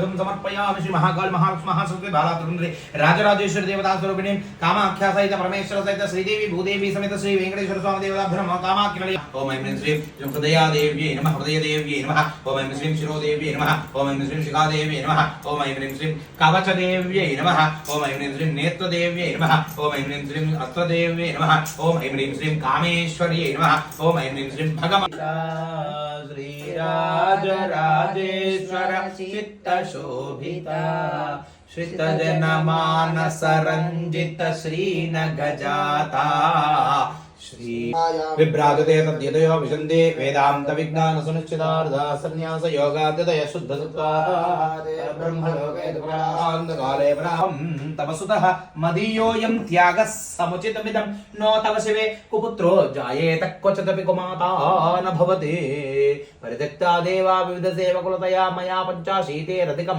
समर्पयामि श्री महाकाल महालक्ष्मी महासरस्वती बालात्रिपुरी राजराजेश्वरी देवता स्वरूपिणी कामाख्या सहित परमेश्वर सहित श्रीदेवी भूदेवी समेत श्री वेंकटेश्वर स्वामी देवताभ्यं कामाख्या ओम ऐं श्री हृदया देव्यै नमः हृदय देव्यै नमः ओम ऐं श्री शिरो देव्यै नमः ओम ऐं श्री शिखा देव्यै नमः ओम ऐं श्री कवच देव्यै नमः ओम ऐं श्री नेत्र देव्यै नमः ओम ऐं श्री अस्त्र देव्यै नमः ओम ऐं श्री कामेश्वर्यै नमः ओम ऐं श्री भगवता श्री राजराजेश्वर चित्त शोभिता श्रितजन मानस रंजित श्रीनगजाता श्री विभ्राजते तद्यतयो विशन्ते वेदांत विज्ञान सुनिश्चितार्था संन्यास योगाद्यतय शुद्ध ब्रह्मलोके काले ब्रह्म तपसुतः मदीयोऽयं त्यागः समुचितमिदं नो तव शिवे कुपुत्रो जायेत क्वचिदपि कुमाता न भवते परित्यक्ता देवा विविध सेवकुलतया मया 85 रधिकम्